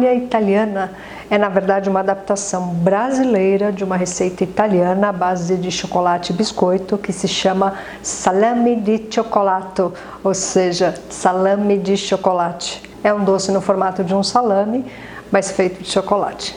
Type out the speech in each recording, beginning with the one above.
palha italiana é, na verdade, uma adaptação brasileira de uma receita italiana à base de chocolate e biscoito que se chama salame di cioccolato, ou seja, salame de chocolate. É um doce no formato de um salame, mas feito de chocolate.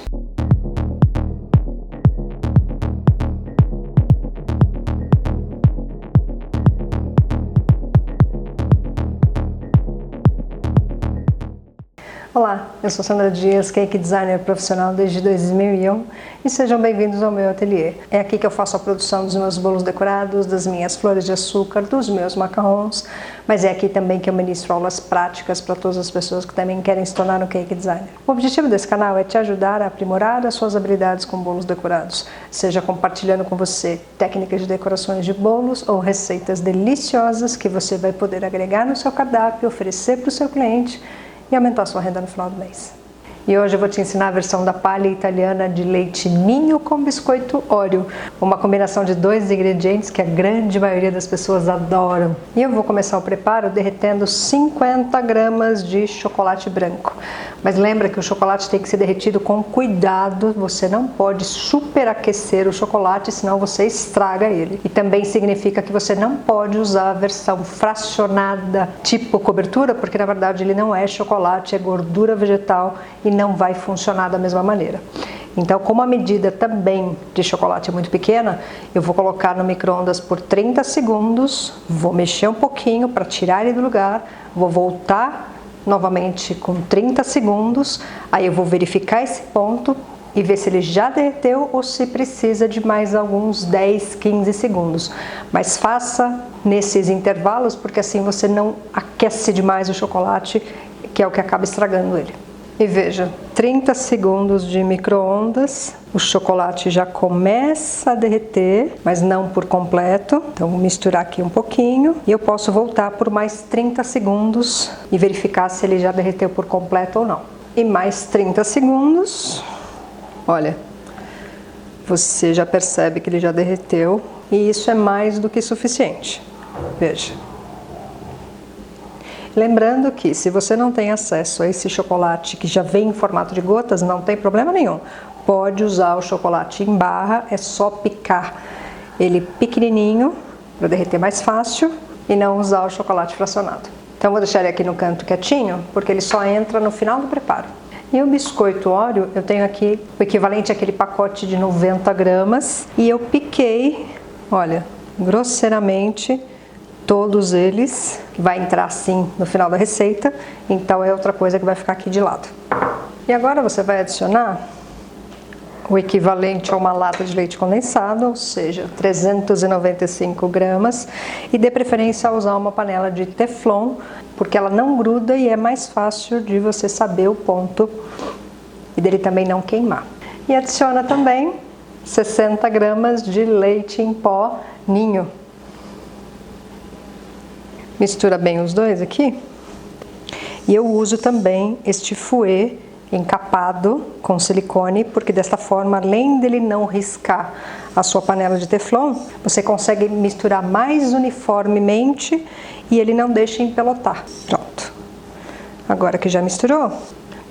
Olá, eu sou Sandra Dias, cake designer profissional desde 2001 e sejam bem-vindos ao meu ateliê. É aqui que eu faço a produção dos meus bolos decorados, das minhas flores de açúcar, dos meus macarrons, mas é aqui também que eu ministro aulas práticas para todas as pessoas que também querem se tornar um cake designer. O objetivo desse canal é te ajudar a aprimorar as suas habilidades com bolos decorados, seja compartilhando com você técnicas de decorações de bolos ou receitas deliciosas que você vai poder agregar no seu cardápio, oferecer para o seu cliente e aumentar sua renda no final do mês. E hoje eu vou te ensinar a versão da palha italiana de leite ninho com biscoito Oreo, uma combinação de dois ingredientes que a grande maioria das pessoas adoram. E eu vou começar o preparo derretendo 50 gramas de chocolate branco. Mas lembra que o chocolate tem que ser derretido com cuidado, você não pode superaquecer o chocolate, senão você estraga ele. E também significa que você não pode usar a versão fracionada tipo cobertura, porque na verdade ele não é chocolate, é gordura vegetal e não vai funcionar da mesma maneira. Então, como a medida também de chocolate é muito pequena, eu vou colocar no micro-ondas por 30 segundos, vou mexer um pouquinho para tirar ele do lugar, vou voltar novamente com 30 segundos, aí eu vou verificar esse ponto e ver se ele já derreteu ou se precisa de mais alguns 10, 15 segundos. Mas faça nesses intervalos, porque assim você não aquece demais o chocolate, que é o que acaba estragando ele. E veja, 30 segundos de micro-ondas, o chocolate já começa a derreter, mas não por completo. Então vou misturar aqui um pouquinho e eu posso voltar por mais 30 segundos e verificar se ele já derreteu por completo ou não. E mais 30 segundos, olha, você já percebe que ele já derreteu e isso é mais do que suficiente. Veja. Lembrando que se você não tem acesso a esse chocolate que já vem em formato de gotas, não tem problema nenhum. Pode usar o chocolate em barra, é só picar ele pequenininho para derreter mais fácil e não usar o chocolate fracionado. Então vou deixar ele aqui no canto quietinho, porque ele só entra no final do preparo. E o biscoito Oreo, eu tenho aqui o equivalente àquele pacote de 90 gramas e eu piquei, olha, grosseiramente, todos eles, que vai entrar assim no final da receita, então é outra coisa que vai ficar aqui de lado. E agora você vai adicionar o equivalente a uma lata de leite condensado, ou seja, 395 gramas, e dê preferência a usar uma panela de teflon, porque ela não gruda e é mais fácil de você saber o ponto e dele também não queimar. E adiciona também 60 gramas de leite em pó ninho. Mistura bem os dois aqui. E eu uso também este fouet encapado com silicone, porque desta forma, além dele não riscar a sua panela de teflon, você consegue misturar mais uniformemente e ele não deixa empelotar. Pronto. Agora que já misturou,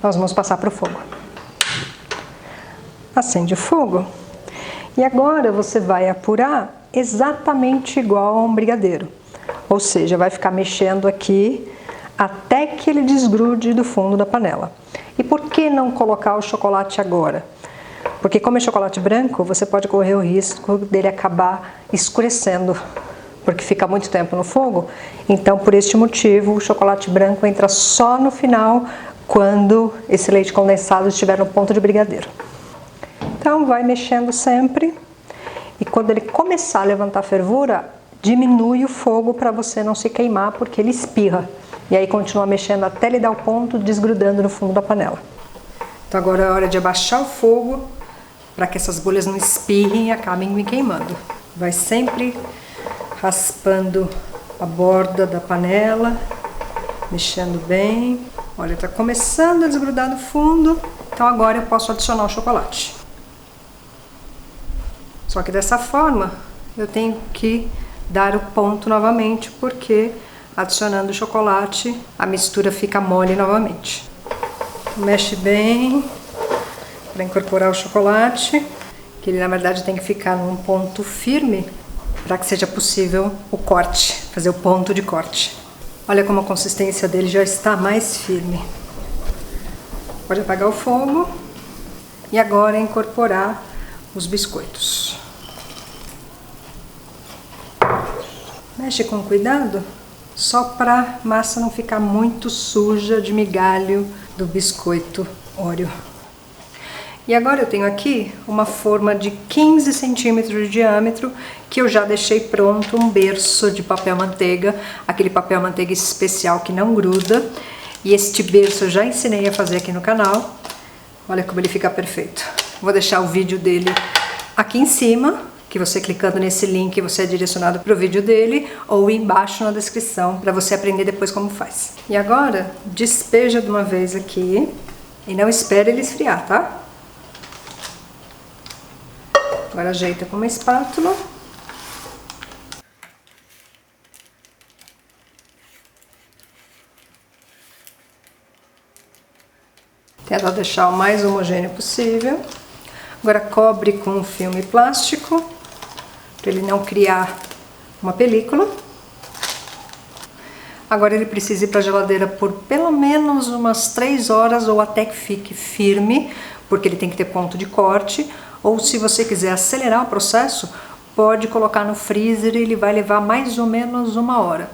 nós vamos passar para o fogo. Acende o fogo. E agora você vai apurar exatamente igual a um brigadeiro. Ou seja, vai ficar mexendo aqui até que ele desgrude do fundo da panela. E por que não colocar o chocolate agora? Porque como é chocolate branco, você pode correr o risco dele acabar escurecendo, porque fica muito tempo no fogo. Então, por este motivo, o chocolate branco entra só no final, quando esse leite condensado estiver no ponto de brigadeiro. Então, vai mexendo sempre. E quando ele começar a levantar fervura, diminui o fogo para você não se queimar, porque ele espirra. E aí continua mexendo até ele dar o ponto, desgrudando no fundo da panela. Então agora é hora de abaixar o fogo, para que essas bolhas não espirrem e acabem me queimando. Vai sempre raspando a borda da panela, mexendo bem. Olha, tá começando a desgrudar no fundo, então agora eu posso adicionar o chocolate. Só que dessa forma, eu tenho que dar o ponto novamente, porque adicionando o chocolate, a mistura fica mole novamente. Mexe bem para incorporar o chocolate, que ele na verdade tem que ficar num ponto firme para que seja possível o corte, fazer o ponto de corte. Olha como a consistência dele já está mais firme. Pode apagar o fogo e agora incorporar os biscoitos. Mexe com cuidado, só para a massa não ficar muito suja de migalho do biscoito Oreo. E agora eu tenho aqui uma forma de 15 centímetros de diâmetro que eu já deixei pronto, um berço de papel manteiga, aquele papel manteiga especial que não gruda. E este berço eu já ensinei a fazer aqui no canal. Olha como ele fica perfeito. Vou deixar o vídeo dele aqui em cima, que você clicando nesse link você é direcionado para o vídeo dele, ou embaixo na descrição para você aprender depois como faz. E agora despeja de uma vez aqui e não espere ele esfriar, tá? Agora ajeita com uma espátula. Tenta deixar o mais homogêneo possível. Agora cobre com um filme plástico, para ele não criar uma película. Agora ele precisa ir para a geladeira por pelo menos umas 3 horas ou até que fique firme, porque ele tem que ter ponto de corte. Ou se você quiser acelerar o processo, pode colocar no freezer e ele vai levar mais ou menos 1 hora.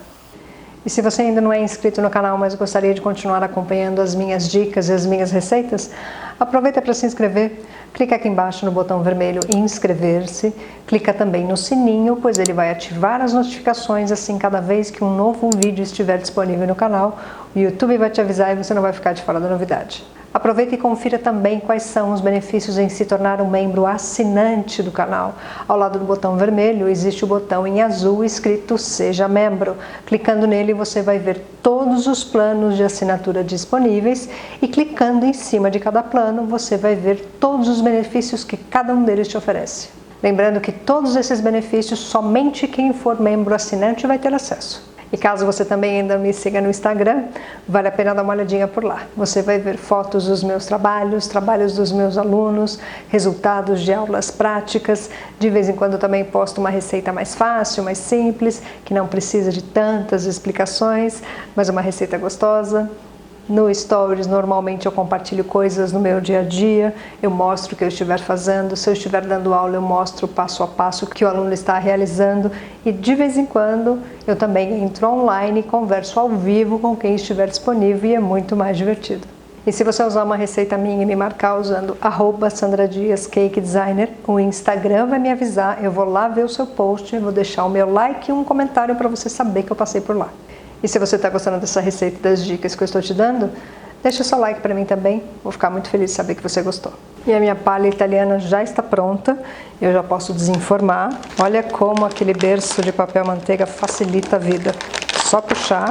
E se você ainda não é inscrito no canal, mas gostaria de continuar acompanhando as minhas dicas e as minhas receitas, aproveita para se inscrever. Clica aqui embaixo no botão vermelho inscrever-se. Clica também no sininho, pois ele vai ativar as notificações assim cada vez que um novo vídeo estiver disponível no canal. O YouTube vai te avisar e você não vai ficar de fora da novidade. Aproveita e confira também quais são os benefícios em se tornar um membro assinante do canal. Ao lado do botão vermelho existe o botão em azul escrito Seja Membro. Clicando nele você vai ver todos os planos de assinatura disponíveis e clicando em cima de cada plano você vai ver todos os benefícios que cada um deles te oferece. Lembrando que todos esses benefícios somente quem for membro assinante vai ter acesso. E caso você também ainda me siga no Instagram, vale a pena dar uma olhadinha por lá. Você vai ver fotos dos meus trabalhos, trabalhos dos meus alunos, resultados de aulas práticas. De vez em quando eu também posto uma receita mais fácil, mais simples, que não precisa de tantas explicações, mas uma receita gostosa. No Stories, normalmente eu compartilho coisas no meu dia a dia, eu mostro o que eu estiver fazendo, se eu estiver dando aula eu mostro passo a passo o que o aluno está realizando e de vez em quando eu também entro online e converso ao vivo com quem estiver disponível e é muito mais divertido. E se você usar uma receita minha e me marcar usando @SandraDiasCakeDesigner, o Instagram vai me avisar, eu vou lá ver o seu post, eu vou deixar o meu like e um comentário para você saber que eu passei por lá. E se você está gostando dessa receita e das dicas que eu estou te dando, deixa o seu like para mim também, vou ficar muito feliz de saber que você gostou. E a minha palha italiana já está pronta, eu já posso desenformar. Olha como aquele berço de papel manteiga facilita a vida. Só puxar.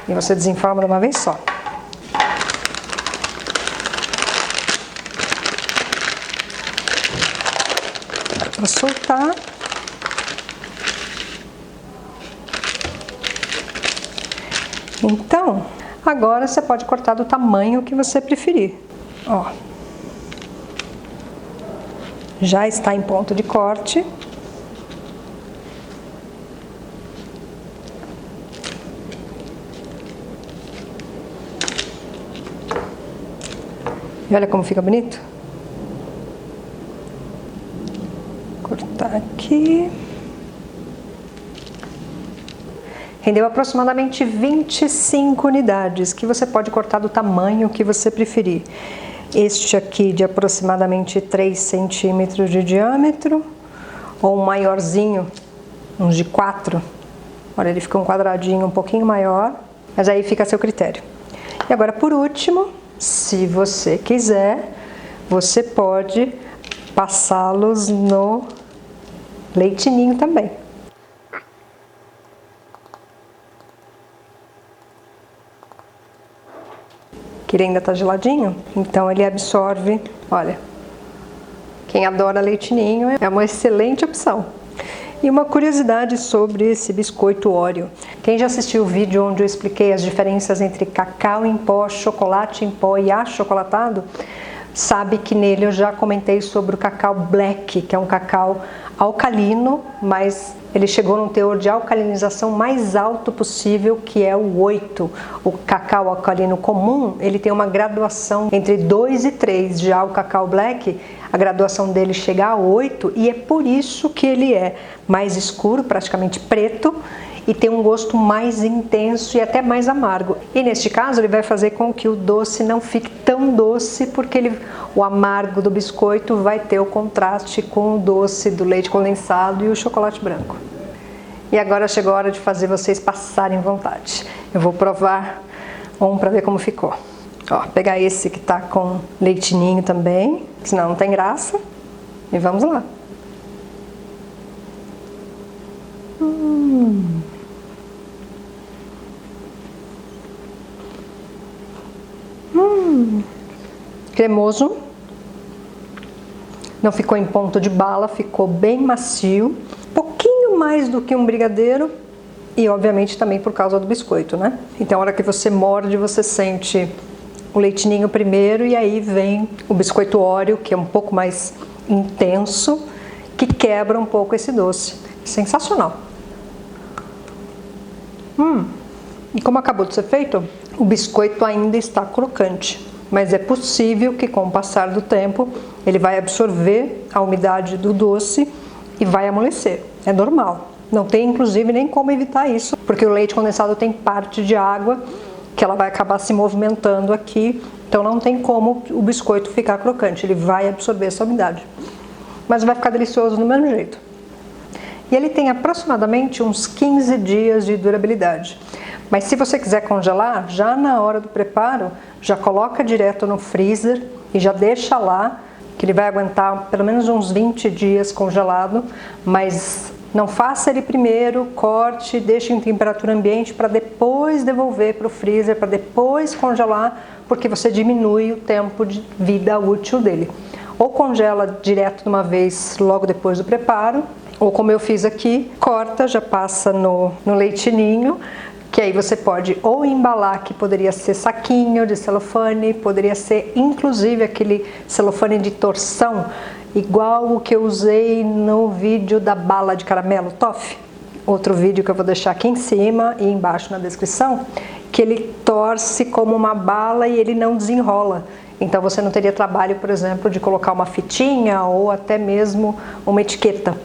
E você desenforma de uma vez só. Para soltar. Então, agora você pode cortar do tamanho que você preferir. Ó, já está em ponto de corte. E olha como fica bonito. Cortar aqui. Rendeu aproximadamente 25 unidades, que você pode cortar do tamanho que você preferir. Este aqui de aproximadamente 3 centímetros de diâmetro, ou um maiorzinho, uns de 4. Olha, ele fica um quadradinho um pouquinho maior, mas aí fica a seu critério. E agora, por último, se você quiser, você pode passá-los no leite ninho também. Que ele ainda tá geladinho, então ele absorve, olha. Quem adora leite ninho é uma excelente opção. E uma curiosidade sobre esse biscoito Oreo, Quem já assistiu o vídeo onde eu expliquei as diferenças entre cacau em pó, chocolate em pó e achocolatado, sabe que nele eu já comentei sobre o cacau black, que é um cacau alcalino, mas ele chegou num teor de alcalinização mais alto possível, que é o 8. O cacau alcalino comum, ele tem uma graduação entre 2 e 3. Já o cacau black, a graduação dele chega a 8, e é por isso que ele é mais escuro, praticamente preto, e tem um gosto mais intenso e até mais amargo. E neste caso ele vai fazer com que o doce não fique tão doce, porque o amargo do biscoito vai ter o contraste com o doce do leite condensado e o chocolate branco. E agora chegou a hora de fazer vocês passarem vontade. Eu vou provar um para ver como ficou. Ó, pegar esse que tá com leite ninho também, senão não tem graça. E vamos lá. Cremoso, não ficou em ponto de bala, ficou bem macio, pouquinho mais do que um brigadeiro e obviamente também por causa do biscoito, né? Então a hora que você morde, você sente o leite ninho primeiro e aí vem o biscoito Oreo, que é um pouco mais intenso, que quebra um pouco esse doce. Sensacional! E como acabou de ser feito, o biscoito ainda está crocante. Mas é possível que com o passar do tempo ele vai absorver a umidade do doce e vai amolecer. É normal. Não tem inclusive nem como evitar isso, porque o leite condensado tem parte de água que ela vai acabar se movimentando aqui, então não tem como o biscoito ficar crocante, ele vai absorver essa umidade. Mas vai ficar delicioso do mesmo jeito. E ele tem aproximadamente uns 15 dias de durabilidade. Mas se você quiser congelar, já na hora do preparo, já coloca direto no freezer e já deixa lá, que ele vai aguentar pelo menos uns 20 dias congelado, mas não faça ele primeiro, corte, deixe em temperatura ambiente para depois devolver para o freezer, para depois congelar, porque você diminui o tempo de vida útil dele. Ou congela direto de uma vez logo depois do preparo, ou como eu fiz aqui, corta, já passa no leite ninho, que aí você pode ou embalar, que poderia ser saquinho de celofane, poderia ser inclusive aquele celofane de torção, igual o que eu usei no vídeo da bala de caramelo toffee. Outro vídeo que eu vou deixar aqui em cima e embaixo na descrição, que ele torce como uma bala e ele não desenrola. Então você não teria trabalho, por exemplo, de colocar uma fitinha ou até mesmo uma etiqueta.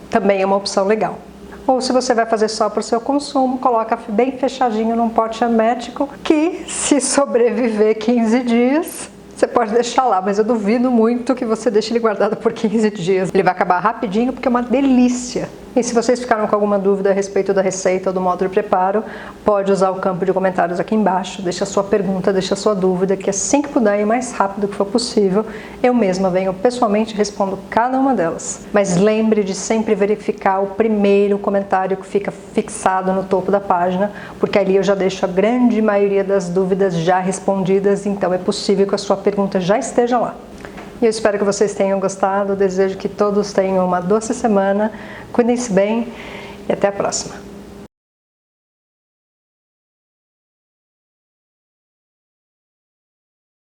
Também é uma opção legal. Ou se você vai fazer só para o seu consumo, coloca bem fechadinho num pote hermético, que se sobreviver 15 dias, você pode deixar lá, mas eu duvido muito que você deixe ele guardado por 15 dias. Ele vai acabar rapidinho porque é uma delícia. E se vocês ficaram com alguma dúvida a respeito da receita ou do modo de preparo, pode usar o campo de comentários aqui embaixo, deixa a sua pergunta, deixa a sua dúvida, que assim que puder e mais rápido que for possível, eu mesma venho pessoalmente e respondo cada uma delas. Mas lembre de sempre verificar o primeiro comentário que fica fixado no topo da página, porque ali eu já deixo a grande maioria das dúvidas já respondidas, então é possível que a sua pergunta já esteja lá. E eu espero que vocês tenham gostado, desejo que todos tenham uma doce semana, cuidem-se bem e até a próxima.